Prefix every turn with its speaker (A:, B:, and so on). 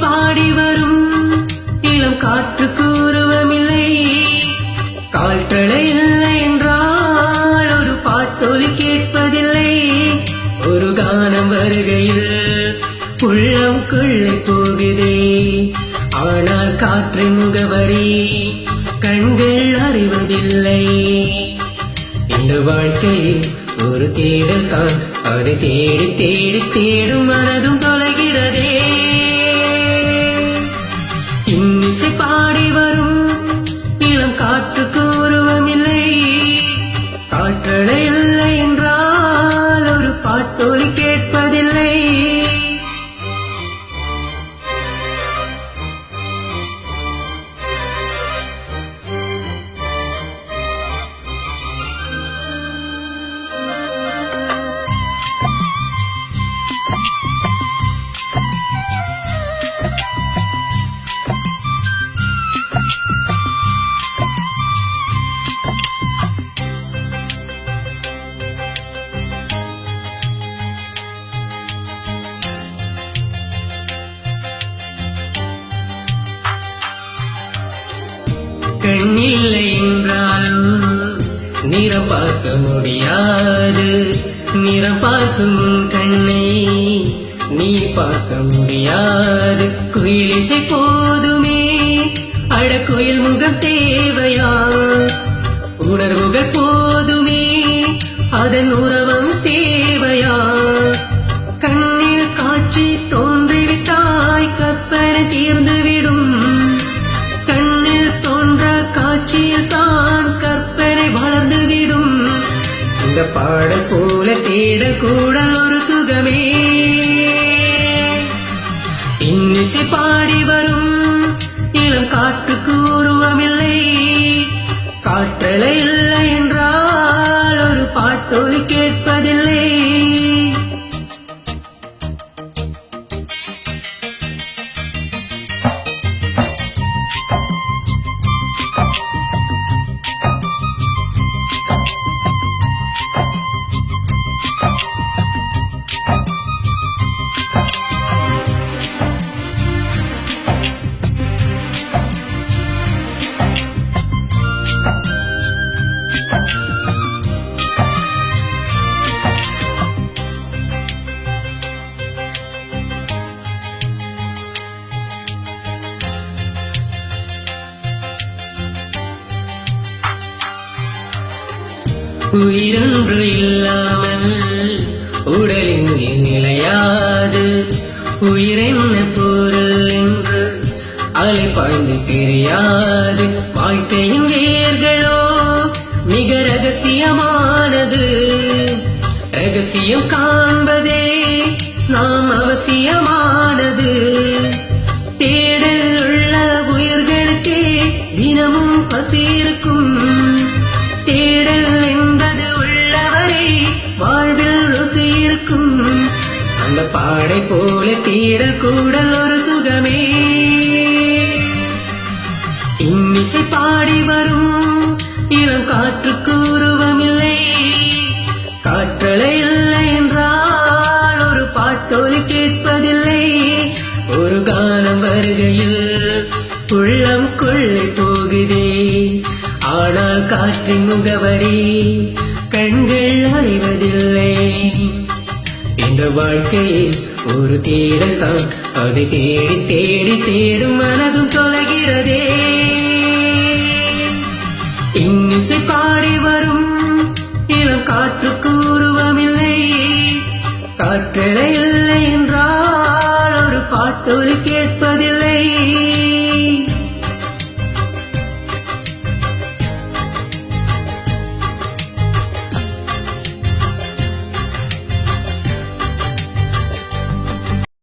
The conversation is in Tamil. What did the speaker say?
A: பாடி வரும் இளம் காற்றுக்கு உருவமில்லை. காற்றலை இல்லை என்றால் ஒரு பாட்டொலி கேட்பதில்லை. ஒரு கானம் வருகையில் உள்ளம் கொள்ளை போகுதே. ஆனால் காற்றின் முகவரி கண்கள் அறிவதில்லை. இந்த வாழ்க்கையில் ஒரு தேடல் தான், அதை தேடி தேடி தேடும் மனதும் தொலைகிறதே. இன்னிசை பாடி வரும் இளம் காற்றுக்கு உருவமில்லை. காற்றலை இல்லை என்றால் ஒரு பாட்டொலி கேட்பதில்லை. கண்ணில்லை என்றாலும் நிறம் பார்க்க முடியாது. நிறம் பார்க்கும் உன் கண்ணை நீ பார்க்க முடியாது. குயிலிசை போதுமே, அழகுயில் முகம் தேவையா? உணர்வுகள் போதுமே, அதன் உறவம் தேவையா? கண்ணில் காட்சி தோன்றிவிட்டாய், கற்பனை தீர்ந்துவிடும். காட்சியில் தான் கற்பனை வளர்ந்துவிடும். இந்த பாடல் போல தேடக்கூட ஒரு சுகமே. இன்னிசை பாடி வரும் இளம் காற்றுக்கு உருவமில்லை. காற்றலை இல்லை என்றால் ஒரு பாட்டொலி கேட்பதில்லை. உயிரொன்று இல்லாமல் உடலின் நிலையாது. உயிரென்ன பொருள் என்று அலைப்பாய்ந்து தெரியாது. வாழ்க்கையின் வேர்களோ மிக ரகசியமானது. ரகசியம் காண்பதே நாம் அவசியமானது. தேடல் உள்ள உயிர்களுக்கே தினமும் பசி இருக்கும். தேடல் என்பது உள்ளவரை வாழ்வில் ருசி இருக்கும். அந்த பாடை போல தேடல் கூடல் ஒரு சுகமே. இன்னிசை பாடி வரும் இளம் காற்றுக்கு உருவமில்லை. காற்றலை இல்லை என்றால் ஒரு பாட்டொலி கேட்பதில்லை. ஒரு காலம் வருகையில் உள்ளம் கொள்ளை போகுதே. ஆனால் காற்றின் முகவரி கண்கள் அறிவதில்லை. இந்த வாழ்க்கையில் ஒரு தேடல் தான், அதை தேடி தேடி தேடும் மனதும் தொலைகிறதே. இன்னிசை பாடி வரும் இளம் காற்றுக்கு உருவமில்லை. காற்றலை இல்லை என்றால் ஒரு பாட்டொலி கேட்ப